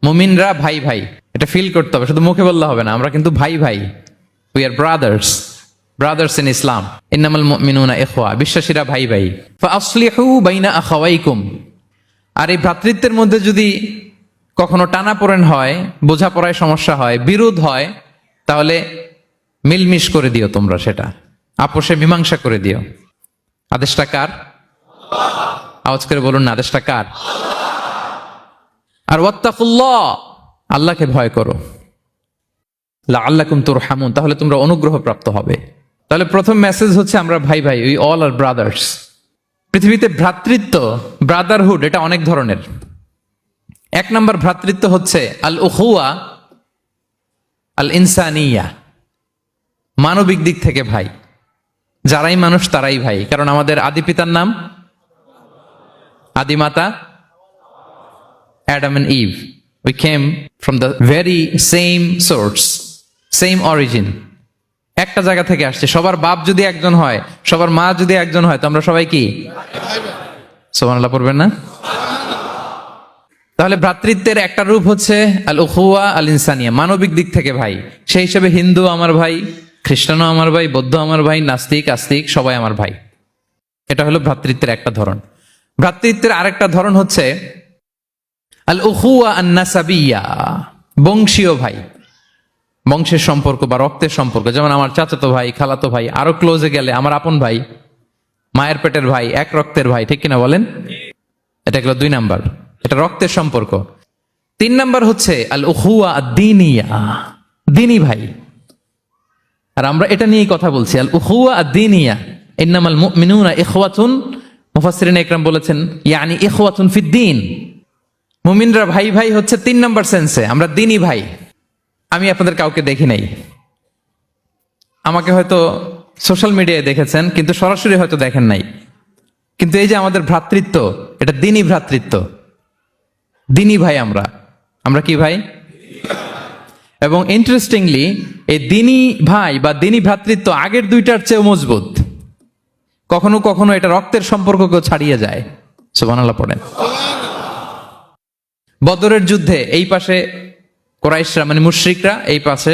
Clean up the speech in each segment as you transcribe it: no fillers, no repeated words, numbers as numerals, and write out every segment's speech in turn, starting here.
মুমিনরা ভাই ভাই, এটা ফিল করতে হবে, শুধু মুখে বললে হবে না। আমরা কিন্তু ভাই ভাই, উই আর ব্রাদার্স ইন ইসলাম। ইন্নামাল মুমিনুনা ইখওয়া, বিশ্বাসীরা ভাই ভাই। ফাআসলিহু বাইনা আখাওয়াইকুম। আর এই ভ্রাতৃত্বের মধ্যে যদি কখনো টানাপোড়েন হয়, বোঝাপড়ায় সমস্যা হয়, বিরোধ হয়, তাহলে মিলমিশ করে দিও তোমরা, সেটা আপোষে মীমাংসা করে দিও। আদেশটা কার? আওয়াজ করে বলুন না, আদেশটা কার? আর ওয়াত্তাকুল্লাহ, আল্লাহকে ভয় করো। লাআল্লাকুম তুরহামুন, তাহলে তোমরা অনুগ্রহ প্রাপ্ত হবে। তাহলে প্রথম মেসেজ হচ্ছে আমরা ভাই ভাই, উই অল আর ব্রাদার্স। পৃথিবীতে ভ্রাতৃত্ব, ব্রাদারহুড, এটা অনেক ধরনের। এক নম্বর ভ্রাতৃত্ব হচ্ছে আল উখুয়া আল ইনসানিয়া, মানবিক দিক থেকে ভাই। যারাই মানুষ তারাই ভাই, কারণ আমাদের আদি পিতার নাম, আদিমাতা Adam and Eve. We came from the very same source, same origin. একটা জায়গা থেকে আসছে। সবার বাপ যদি একজন হয়, সবার মা যদি একজন হয়, তো আমরা সবাই কি? সুবহানাল্লাহ পড়বেন না? তাহলে ভ্রাতৃত্বের একটা রূপ হচ্ছে আল উখুয়া আল ইনসানিয়া, মানবিক দিক থেকে ভাই। সেই হিসেবে হিন্দু আমার ভাই, খ্রিস্টানও আমার ভাই, বৌদ্ধ আমার ভাই, নাস্তিক আস্তিক সবাই আমার ভাই। এটা হলো ভ্রাতৃত্বের একটা ধরন। ভ্রাতৃত্বের আরেকটা ধরন হচ্ছে আল উখুয়া আন নাসাবিয়া, বংশীয় ভাই, বংশের সম্পর্ক বা রক্তের সম্পর্ক। যেমন আমার চাচাতো ভাই, খালাতো ভাই, আরো ক্লোজে গেলে আমার আপন ভাই, মায়ের পেটের ভাই, এক রক্তের ভাই, ঠিক কিনা বলেন? এটা গেল 2 নাম্বার, এটা রক্তের সম্পর্ক। 3 নাম্বার হচ্ছে আল উখুয়া আদ-দীনিয়া, দ্বীনি ভাই। আর আমরা এটা নিয়েই কথা বলছি, আল উখুয়া আদ-দীনিয়া। ইন্নামাল মুমিনুনা ইখওয়াতুন, মুফাসসিরিন ইকরাম বলেছেন ইয়ানি ইখওয়াতুন ফিদ-দীন। মুমিনরা ভাই ভাই হচ্ছে 3 নাম্বার সেন্সে, আমরা দ্বীনি ভাই। আমি আপনাদের কাউকে দেখি নাই, আমাকে হয়তো সোশ্যাল মিডিয়ায় দেখেছেন, কিন্তু সরাসরি হয়তো দেখেন নাই। কিন্তু এই যে আমাদের ভ্রাতৃত্ব, এটা দ্বীনি ভ্রাতৃত্ব, দ্বীনি ভাই। আমরা কি ভাই? এবং ইন্টারেস্টিংলি এই দ্বীনি ভাই বা দ্বীনি ভ্রাতৃত্ব আগের 2টার চেয়েও মজবুত। কখনো কখনো এটা রক্তের সম্পর্ককেও ছাড়িয়ে যায়। সুবহানাল্লাহ পড়েন। বদরের যুদ্ধে এই পাশে কুরাইশরা মানে মুশরিকরা, এই পাশে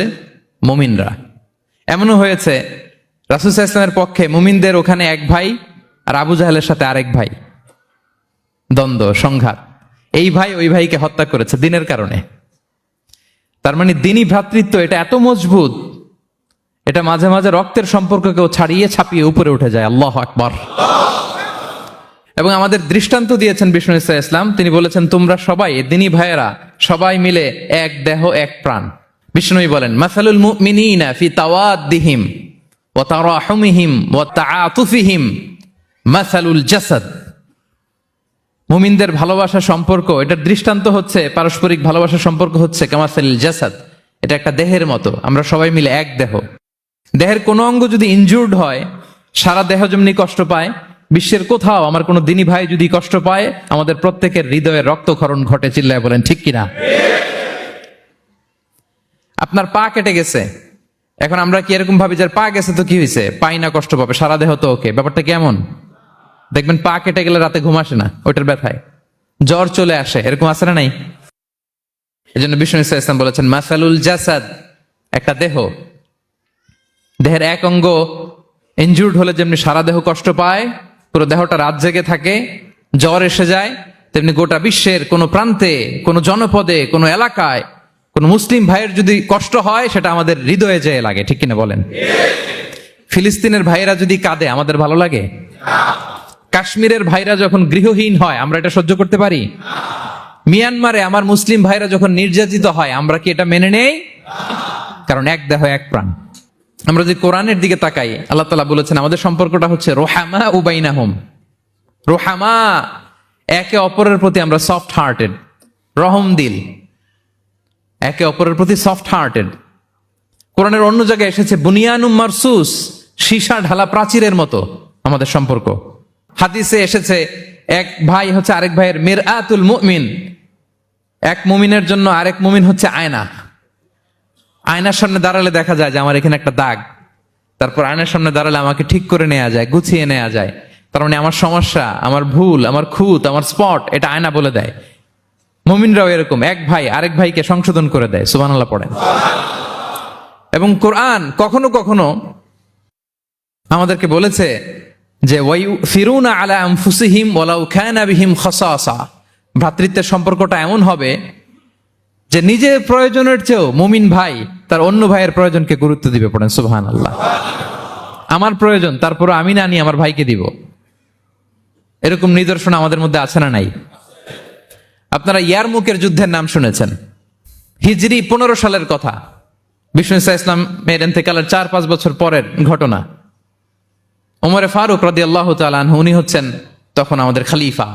মুমিনরা। এমনও হয়েছে রাসূল সাল্লাল্লাহু আলাইহি ওয়াসাল্লামের পক্ষে মুমিনদের ওখানে এক ভাই, আর আবু জাহেলের সাথে আরেক ভাই, দ্বন্দ্ব সংঘাত। এই ভাই ওই ভাইকে হত্যা করেছে দ্বীনের কারণে। তার মানে দ্বীনি ভ্রাতৃত্ব এটা এত মজবুত, এটা মাঝে মাঝে রক্তের সম্পর্ককেও ছাড়িয়ে ছাপিয়ে উপরে উঠে যায়। আল্লাহু আকবার। এবং আমাদের দৃষ্টান্ত দিয়েছেন বিষ্ণু ইসা ইসলাম। তিনি বলেছেন তোমরা সবাই দ্বীনি ভাইয়েরা সবাই মিলে এক দেহ এক প্রাণ। বিষ্ণুই বলেন মাসালুল মুমিনিনা ফি তাওয়াদ্দিহিম ওয়া তারাহুমিহিম ওয়া তাআতুফিহিম মাসালুল জাসাদ। মুমিনদের ভালোবাসা সম্পর্ক, এটার দৃষ্টান্ত হচ্ছে পারস্পরিক ভালোবাসা সম্পর্ক হচ্ছে কামাসালিল জাসাদ, এটা একটা দেহের মতো। আমরা সবাই মিলে এক দেহ। দেহের কোনো অঙ্গ যদি ইনজুর্ড হয়, সারা দেহ যেমনি কষ্ট পায়, বিশ্বের কোথাও আমার কোনো দ্বীনি ভাই যদি কষ্ট পায়, আমাদের প্রত্যেকের হৃদয়ে রক্তক্ষরণ ঘটে। চিল্লায় বলেন ঠিক কিনা? আপনার পা কেটে গেছে, এখন আমরা কি এরকম ভাবি যে পা গেছে তো কি হয়েছে, পাই না, কষ্ট পাবে, সারা দেহ তো ওকে। ব্যাপারটা কেমন? দেখবেন পা কেটে গেলে রাতে ঘুম আসে না, ওইটার ব্যথায় জ্বর চলে আসে, এরকম আসে না নাই? এই জন্য বিষ্ণু ইসলাম বলেছেন মাসালুল জাসাদ, একটা দেহ, দেহের এক অঙ্গ ইনজুর্ড হলে যেমনি সারা দেহ কষ্ট পায়, পুরো দেহটা রাত জেগে থাকে, জ্বর এসে যায়, তেমনি গোটা বিশ্বের কোনো প্রান্তে, কোনো জনপদে, কোনো এলাকায় কোনো মুসলিম ভাইয়ের যদি কষ্ট হয়, সেটা আমাদের হৃদয়ে যেয়ে লাগে। ঠিক কিনা বলেন? ফিলিস্তিনের ভাইয়েরা যদি কাঁদে, আমাদের ভালো লাগে? কাশ্মীরের ভাইরা যখন গৃহহীন হয়, আমরা এটা সহ্য করতে পারি? মিয়ানমারে আমার মুসলিম ভাইরা যখন নির্যাতিত হয়, আমরা কি এটা মেনে নেই? কারণ এক দেহ এক প্রাণ। আমরা যদি কোরআনের দিকে তাকাই, আল্লাহ তাআলা বলেছেন আমাদের সম্পর্কটা হচ্ছে রোহামা ও বাইনাহুম। রোহামা, একে অপরের প্রতি আমরা সফট হার্টেড, রহম দিল, একে অপরের প্রতি সফট হার্টেড। কোরআনের অন্য জায়গায় এসেছে বুনিয়ানুম মারসুস, সীসা ঢালা প্রাচীরের মতো আমাদের সম্পর্ক। হাদিসে এসেছে এক ভাই হচ্ছে আরেক ভাইয়ের মিরআতুল মুমিন, এক মুমিনের জন্য আরেক মুমিন হচ্ছে আয়না। আয়নার সামনে দাঁড়ালে দেখা যায় যে আমার এখানে একটা দাগ, তারপর আয়নার সামনে দাঁড়ালে আমাকে ঠিক করে নেওয়া যায়, গুছিয়ে নেওয়া যায়। তার মানে আমার সমস্যা, আমার ভুল, আমার খুঁত, আমার স্পট, এটা আয়না বলে দেয়। মুমিনরাও এরকম, এক ভাই আরেক ভাইকে সংশোধন করে দেয়। সুবহানাল্লাহ পড়েন। এবং কোরআন কখনো কখনো আমাদেরকে বলেছে যে ওয়ায়ুফিরুনা আলা আনফুসিহিম ওয়ালাউ কানা বিহিম খাসাসা, ভ্রাতৃত্বের সম্পর্কটা এমন হবে যে নিজের প্রয়োজনের চেয়েও মুমিন ভাই তার অন্য ভাইয়ের প্রয়োজনকে গুরুত্ব দিবে। পড়েন সুবহানাল্লাহ। আমার প্রয়োজন, তারপর আমি না নিয়ে আমার ভাইকে দিব। এরকম নিদর্শন আমাদের মধ্যে আছে না নাই? আপনারা ইয়ারমুকের যুদ্ধের নাম শুনেছেন, হিজরি 15 সালের কথা। বিষ্ণু ইসা ইসলামের ইন্তেকালের 4-5 বছর পরের ঘটনা। ওমরে ফারুক রাদিয়াল্লাহু তাআলা আনহু, উনি হচ্ছেন তখন আমাদের খলিফা,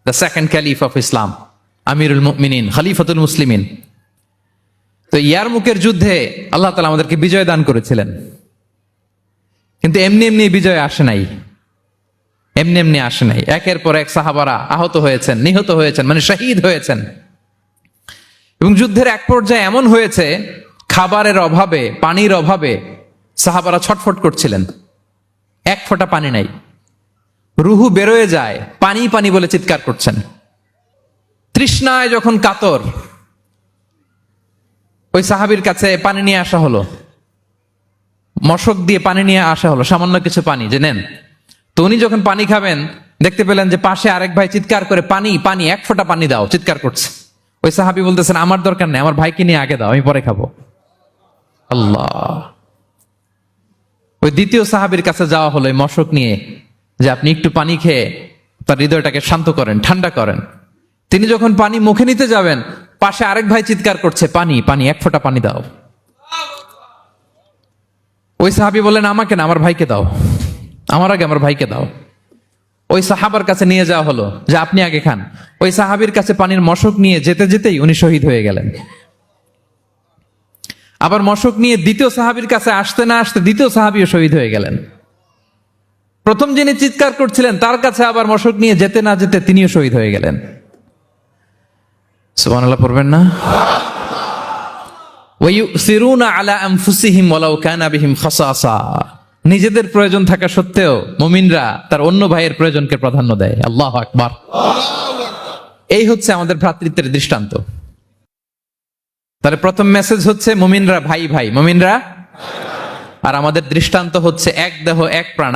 the second caliph of Islam, আমিরুল মুমিনিন, খলিফাতুল মুসলিমিন। তো ইয়ারমুকের যুদ্ধে আল্লাহ তাআলা আমাদেরকে বিজয় দান করেছিলেন। কিন্তু এমনি এমনি বিজয় আসে নাই, এমনি এমনি আসে নাই। একের পর এক সাহাবারা আহত হয়েছেন, নিহত হয়েছেন, মানে শহীদ হয়েছেন। এবং যুদ্ধের এক পর্যায়ে এমন হয়েছে, খাবারের অভাবে, পানির অভাবে সাহাবারা ছটফট করছিলেন। এক ফোঁটা পানি নাই, রুহু বেরোয় যায়, পানি পানি বলে চিৎকার করছেন। তৃষ্ণায় যখন কাতর, ওই সাহাবীর কাছে পানি নিয়ে আসা হলো, মশক দিয়ে পানি নিয়ে আসা হলো, সামান্য কিছু পানি, যে নেন। তো উনি যখন পানি খাবেন, দেখতে পেলেন যে পাশে আরেক ভাই চিৎকার করে পানি পানি, এক ফোঁটা পানি দাও, চিৎকার করছে। ওই সাহাবী বলতেছেন, আমার দরকার নেই, আমার ভাইকে নিয়ে আগে দাও, আমি পরে খাবো। আল্লাহ। ওই দ্বিতীয় সাহাবীর কাছে যাওয়া হলো এই মশক নিয়ে, যে আপনি একটু পানি খেয়ে তার হৃদয়টাকে শান্ত করেন, ঠান্ডা করেন। তিনি যখন পানি মুখে নিতে যাবেন, পাশে আরেক ভাই চিৎকার করছে, পানি পানি, এক ফোঁটা পানি দাও। ওই সাহাবী বললেন, আমাকে না, আমার ভাইকে দাও, আমার আগে আমার ভাইকে দাও। ওই সাহাবার কাছে নিয়ে যাওয়া হলো, যে আপনি আগে খান। ওই সাহাবীর কাছে পানির মশক নিয়ে যেতে যেতেই উনি শহীদ হয়ে গেলেন। আবার মশক নিয়ে দ্বিতীয় সাহাবীর কাছে আসতে না আসতে দ্বিতীয় সাহাবীও শহীদ হয়ে গেলেন। প্রথম যিনি চিৎকার করছিলেন তার কাছে আবার মশক নিয়ে যেতে না যেতে তিনিও শহীদ হয়ে গেলেন। সুবহানাল্লাহ পড়বেন না? ওয়ায়ুসিরুনা আলা আনফুসিহিম ওয়ালাউ কানা বিহিম খাসাসা, নিজেদের প্রয়োজন থাকা সত্ত্বেও মুমিনরা তার অন্য ভাইয়ের প্রয়োজনকে প্রাধান্য দেয়। আল্লাহু আকবার। এই হচ্ছে আমাদের ভ্রাতৃত্বের দৃষ্টান্ত। তাহলে প্রথম মেসেজ হচ্ছে মুমিনরা ভাই ভাই, মুমিনরা, আর আমাদের দৃষ্টান্ত হচ্ছে এক দেহ এক প্রাণ।